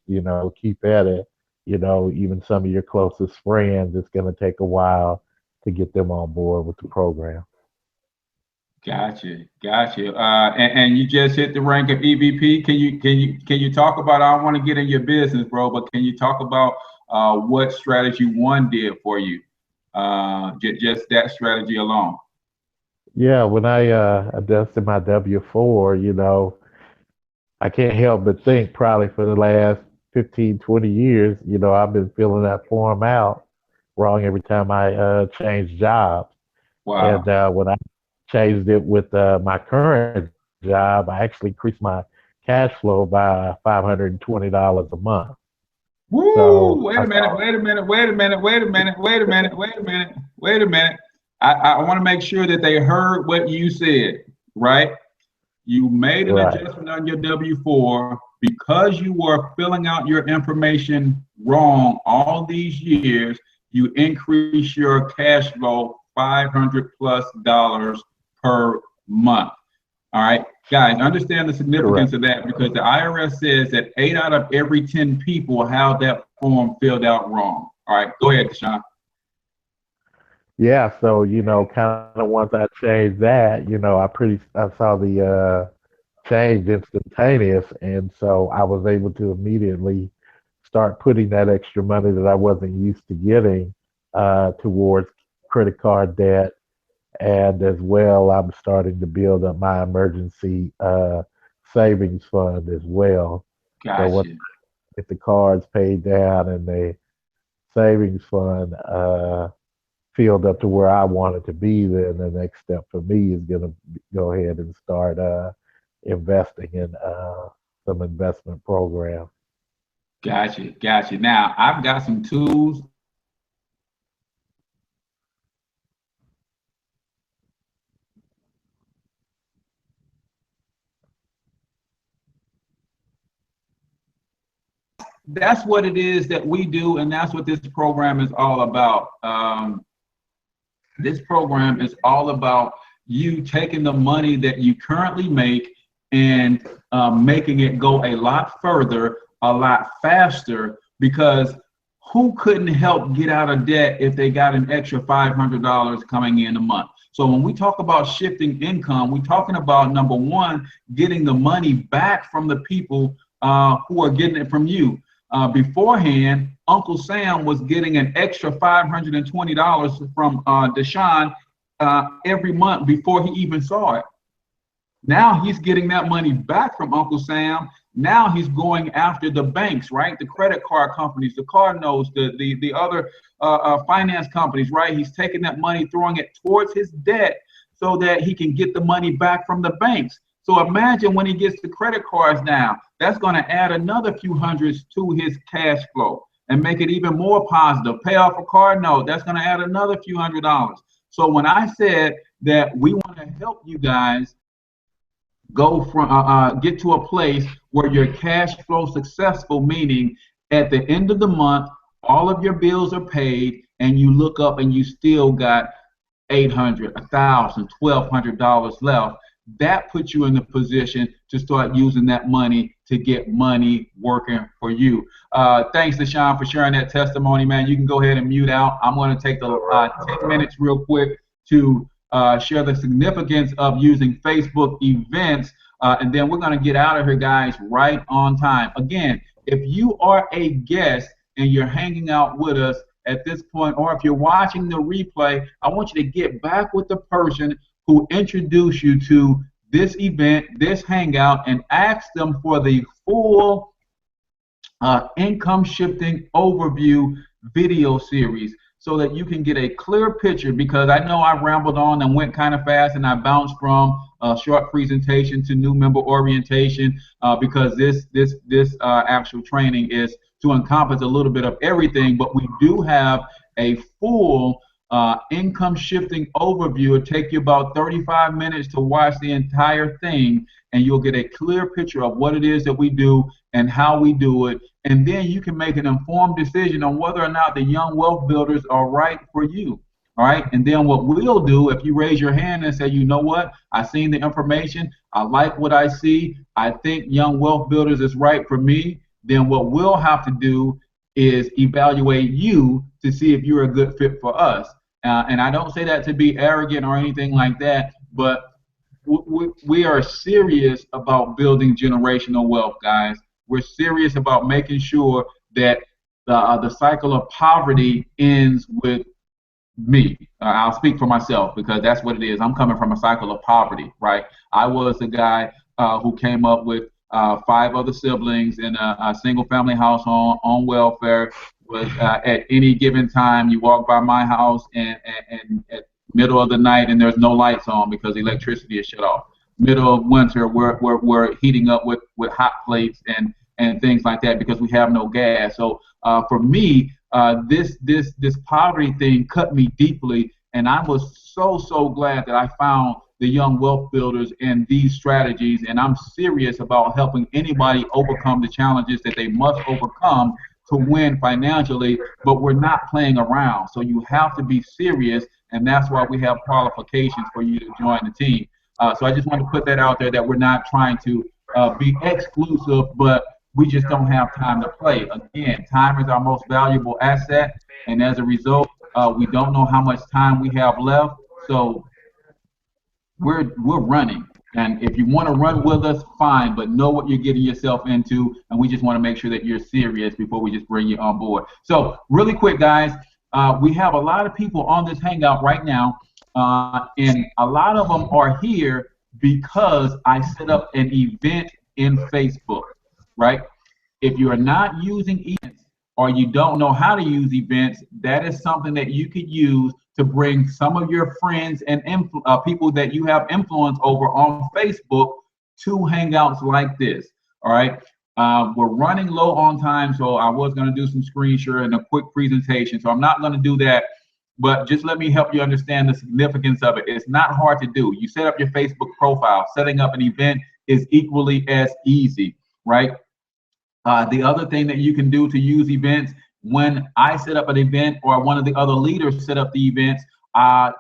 keep at it. Even some of your closest friends, it's going to take a while to get them on board with the program. Gotcha, gotcha. And you just hit the rank of EVP. Can you talk about? I don't want to get in your business, bro, but can you talk about what strategy one did for you? Just that strategy alone. Yeah, when I adjusted my W-4, I can't help but think probably for the last 15, 20 years, I've been filling that form out wrong every time I change jobs. And Wow. when I changed it with my current job, I actually increased my cash flow by $520 a month. Woo! So Wait I a minute, thought, wait a minute, wait a minute, wait a minute, wait a minute, wait a minute, wait a minute. I want to make sure that they heard what you said, right? You made an right, adjustment on your W-4 because you were filling out your information wrong all these years. You increase your cash flow $500+ per month. All right, guys, understand the significance correct. of that because the IRS says that 8 out of every 10 people have that form filled out wrong. All right, go ahead, Deshaun. Yeah, so kind of once I changed that, I saw the change instantaneous, and so I was able to immediately start putting that extra money that I wasn't used to getting towards credit card debt, and as well, I'm starting to build up my emergency savings fund as well. So once Gotcha. I get the cards paid down and the savings fund filled up to where I want it to be, then the next step for me is going to go ahead and start investing in some investment program. Gotcha. Gotcha. Now, I've got some tools. That's what it is that we do, and that's what this program is all about. This program is all about you taking the money that you currently make and making it go a lot further, a lot faster, because who couldn't help get out of debt if they got an extra $500 coming in a month? So when we talk about shifting income, we're talking about number one, getting the money back from the people who are getting it from you. Beforehand, Uncle Sam was getting an extra $520 from Deshaun every month before he even saw it. Now he's getting that money back from Uncle Sam. Now he's going after the banks, right? The credit card companies, the car notes, the other finance companies, right? He's taking that money, throwing it towards his debt so that he can get the money back from the banks. So imagine when he gets the credit cards now, that's going to add another few hundreds to his cash flow and make it even more positive. Pay off a car note, that's going to add another few $100s. So when I said that we want to help you guys go from get to a place where your cash flow successful, meaning at the end of the month all of your bills are paid and you look up and you still got 800, 1,000, $1,200 left. That puts you in the position to start using that money to get money working for you. Thanks to Sean for sharing that testimony, man. You can go ahead and mute out. I'm going to take the 10 minutes real quick to share the significance of using Facebook events, and then we're going to get out of here, guys, right on time. Again, if you are a guest and you're hanging out with us at this point, or if you're watching the replay, I want you to get back with the person who introduced you to this event, this hangout, and ask them for the full income shifting overview video series so that you can get a clear picture, because I know I rambled on and went kind of fast and I bounced from a short presentation to new member orientation because this actual training is to encompass a little bit of everything, but we do have a full income shifting overview. It'll take you about 35 minutes to watch the entire thing, and you'll get a clear picture of what it is that we do and how we do it. And then you can make an informed decision on whether or not the young wealth builders are right for you. All right. And then what we'll do, if you raise your hand and say, you know what, I've seen the information, I like what I see, I think young wealth builders is right for me, then what we'll have to do is evaluate you to see if you're a good fit for us. And I don't say that to be arrogant or anything like that, but we are serious about building generational wealth, guys. We're serious about making sure that the cycle of poverty ends with me. I'll speak for myself because that's what it is. I'm coming from a cycle of poverty, right? I was the guy who came up with 5 other siblings in a single family house on welfare. Was at any given time you walk by my house and at middle of the night and there's no lights on because electricity is shut off. Middle of winter we're heating up with hot plates and things like that because we have no gas. So for me, this poverty thing cut me deeply, and I was so glad that I found the Young Wealth Builders and these strategies, and I'm serious about helping anybody overcome the challenges that they must overcome to win financially, but we're not playing around. So you have to be serious, and that's why we have qualifications for you to join the team. So I just want to put that out there that we're not trying to be exclusive, but we just don't have time to play. Again, time is our most valuable asset, and as a result, we don't know how much time we have left. So we're running. And if you want to run with us, fine, but know what you're getting yourself into, and we just want to make sure that you're serious before we just bring you on board. So really quick, guys, we have a lot of people on this Hangout right now, and a lot of them are here because I set up an event in Facebook, right? If you are not using events or you don't know how to use events, that is something that you could use to bring some of your friends and people that you have influence over on Facebook to hangouts like this. All right. We're running low on time, so I was going to do some screen share and a quick presentation. So I'm not going to do that, but just let me help you understand the significance of it. It's not hard to do. You set up your Facebook profile. Setting up an event is equally as easy, right? The other thing that you can do to use events, when I set up an event or one of the other leaders set up the events,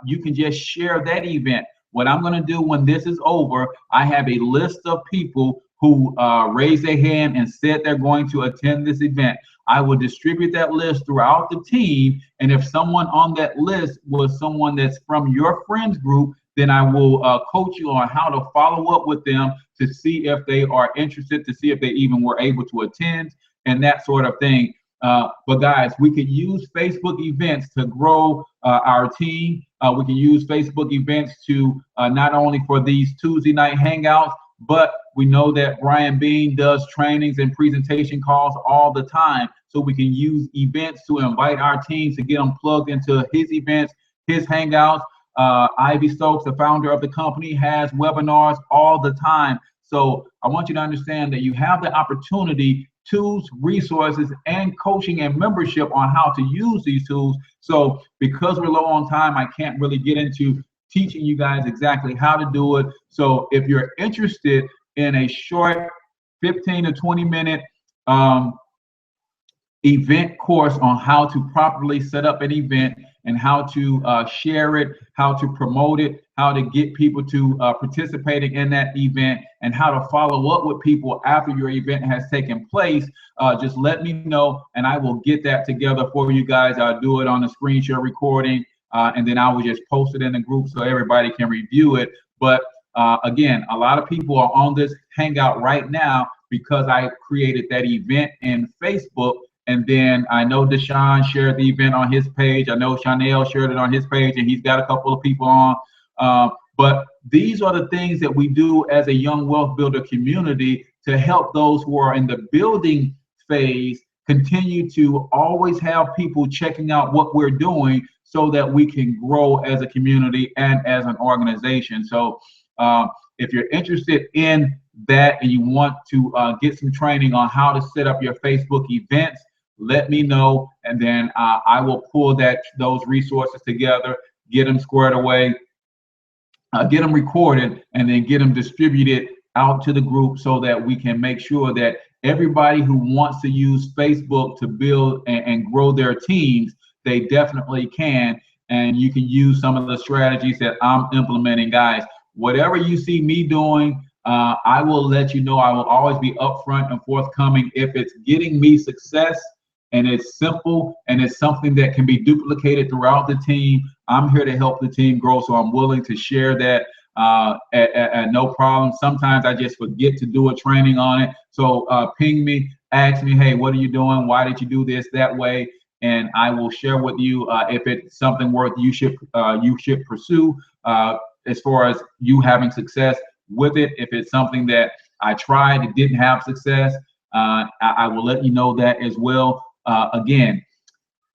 you can just share that event. What I'm going to do when this is over, I have a list of people who raised their hand and said they're going to attend this event. I will distribute that list throughout the team, and if someone on that list was someone that's from your friends group, then I will coach you on how to follow up with them to see if they are interested, to see if they even were able to attend, and that sort of thing. But guys, we could use Facebook events to grow our team. We can use Facebook events to not only for these Tuesday night hangouts, but we know that Brian Bean does trainings and presentation calls all the time. So we can use events to invite our teams to get them plugged into his events, his hangouts. Ivy Stokes, the founder of the company, has webinars all the time. So I want you to understand that you have the opportunity, tools, resources, and coaching and membership on how to use these tools. So because we're low on time, I can't really get into teaching you guys exactly how to do it. So if you're interested in a short 15 to 20 minute event course on how to properly set up an event and how to share it, how to promote it, how to get people to participating in that event, and how to follow up with people after your event has taken place, just let me know and I will get that together for you guys. I'll do it on a screen share recording, and then I will just post it in the group so everybody can review it. But again, a lot of people are on this Hangout right now because I created that event in Facebook. And then I know Deshaun shared the event on his page. I know Chanel shared it on his page, and he's got a couple of people on. But these are the things that we do as a Young Wealth Builder community to help those who are in the building phase continue to always have people checking out what we're doing so that we can grow as a community and as an organization. So if you're interested in that and you want to get some training on how to set up your Facebook events, let me know, and then I will pull those resources together, get them squared away, get them recorded, and then get them distributed out to the group so that we can make sure that everybody who wants to use Facebook to build and grow their teams, they definitely can. And you can use some of the strategies that I'm implementing, guys. Whatever you see me doing, I will let you know. I will always be upfront and forthcoming. If it's getting me success and it's simple and it's something that can be duplicated throughout the team, I'm here to help the team grow. So I'm willing to share that at no problem. Sometimes I just forget to do a training on it. So ping me, ask me, hey, what are you doing? Why did you do this that way? And I will share with you if it's something worth you should pursue as far as you having success with it. If it's something that I tried, it didn't have success, I will let you know that as well. Again,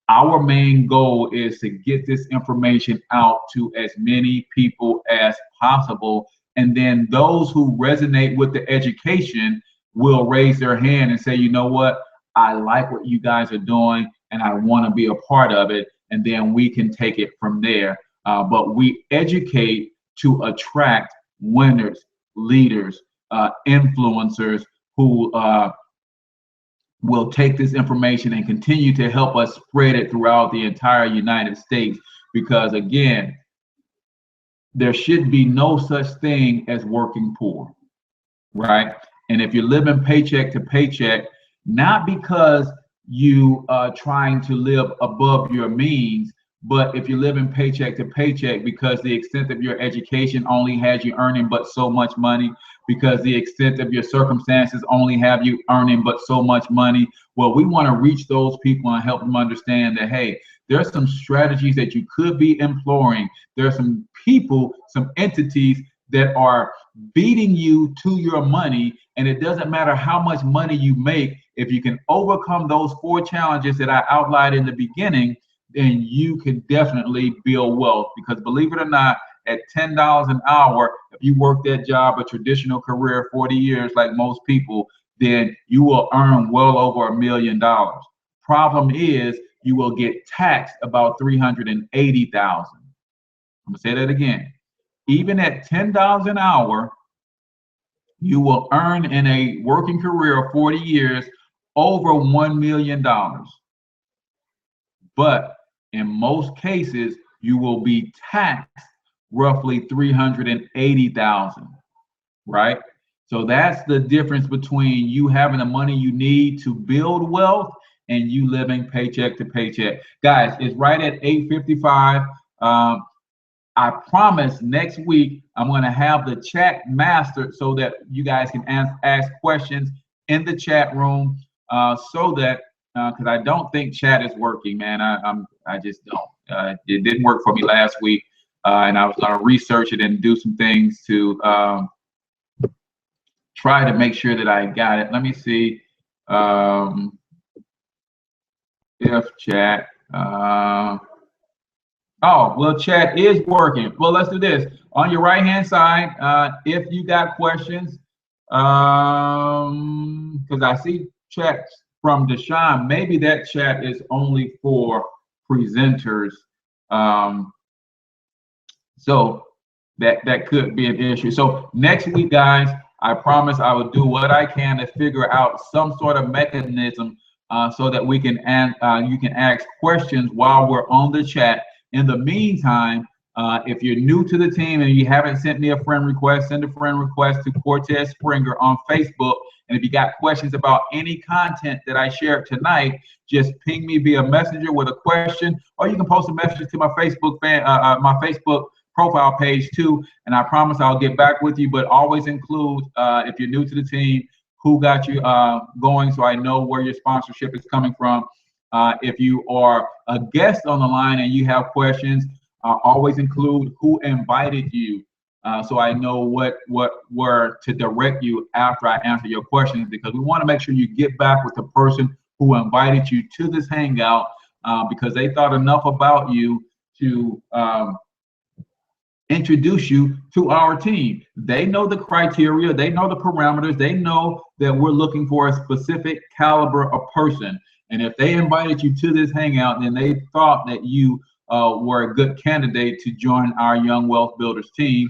our main goal is to get this information out to as many people as possible. And then those who resonate with the education, will raise their hand and say, you know what, I like what you guys are doing and I want to be a part of it. And then we can take it from there. But we educate to attract winners, leaders, influencers who will take this information and continue to help us spread it throughout the entire United States. Because again, there should be no such thing as working poor, right? And if you're living paycheck to paycheck, not because you are trying to live above your means, but if you're living paycheck to paycheck because the extent of your education only has you earning but so much money, because the extent of your circumstances only have you earning but so much money, well, we want to reach those people and help them understand that, hey, there's some strategies that you could be employing. There are some people, some entities that are beating you to your money, and it doesn't matter how much money you make. If you can overcome those 4 challenges that I outlined in the beginning, then you can definitely build wealth. Because believe it or not, at $10 an hour, if you work that job, a traditional career, 40 years like most people, then you will earn well over $1 million. Problem is, you will get taxed about $380,000. I'm gonna say that again. Even at $10 an hour, you will earn in a working career of 40 years over $1 million. But in most cases, you will be taxed roughly $380,000, right? So that's the difference between you having the money you need to build wealth and you living paycheck to paycheck. Guys, it's right at 8:55. I promise next week I'm going to have the chat mastered so that you guys can ask questions in the chat room, so that because I don't think chat is working, man. I just don't. It didn't work for me last week, and I was going to research it and do some things to try to make sure that I got it. Let me see if chat. Oh, well, chat is working. Well, let's do this. On your right-hand side, if you got questions, because I see chats from Deshaun, maybe that chat is only for presenters. So that could be an issue. So next week, guys, I promise I will do what I can to figure out some sort of mechanism so that we can you can ask questions while we're on the chat. In the meantime, if you're new to the team and you haven't sent me a friend request, send a friend request to Cortez Springer on Facebook. And if you got questions about any content that I shared tonight, just ping me via messenger with a question, or you can post a message to my Facebook my Facebook profile page too. And I promise I'll get back with you, but always include, if you're new to the team, who got you going, so I know where your sponsorship is coming from. If you are a guest on the line and you have questions, always include who invited you, so I know where to direct you after I answer your questions, because we want to make sure you get back with the person who invited you to this hangout, because they thought enough about you to introduce you to our team. They know the criteria, they know the parameters, they know that we're looking for a specific caliber of person. And if they invited you to this hangout, then they thought that you were a good candidate to join our Young Wealth Builders team.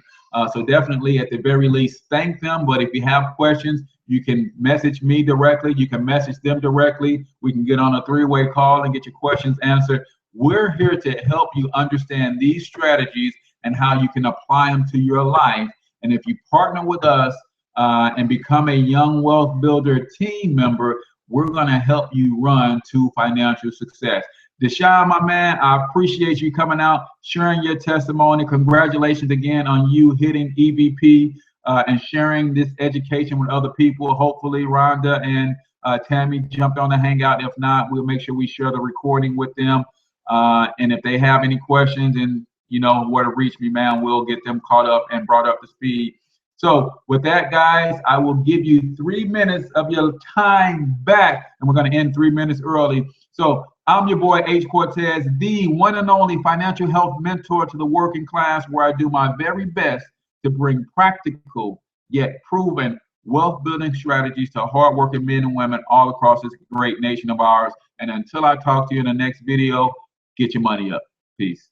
So definitely, at the very least, thank them. But if you have questions, you can message me directly. You can message them directly. We can get on a 3-way call and get your questions answered. We're here to help you understand these strategies and how you can apply them to your life. And if you partner with us and become a Young Wealth Builder team member, we're going to help you run to financial success. Deshaun, my man, I appreciate you coming out, sharing your testimony. Congratulations again on you hitting EVP and sharing this education with other people. Hopefully, Rhonda and Tammy jumped on the hangout. If not, we'll make sure we share the recording with them. And if they have any questions and you know where to reach me, man, we'll get them caught up and brought up to speed. So with that, guys, I will give you 3 minutes of your time back, and we're going to end 3 minutes early. So I'm your boy, H. Cortez, the one and only financial health mentor to the working class, where I do my very best to bring practical yet proven wealth building strategies to hardworking men and women all across this great nation of ours. And until I talk to you in the next video, get your money up. Peace.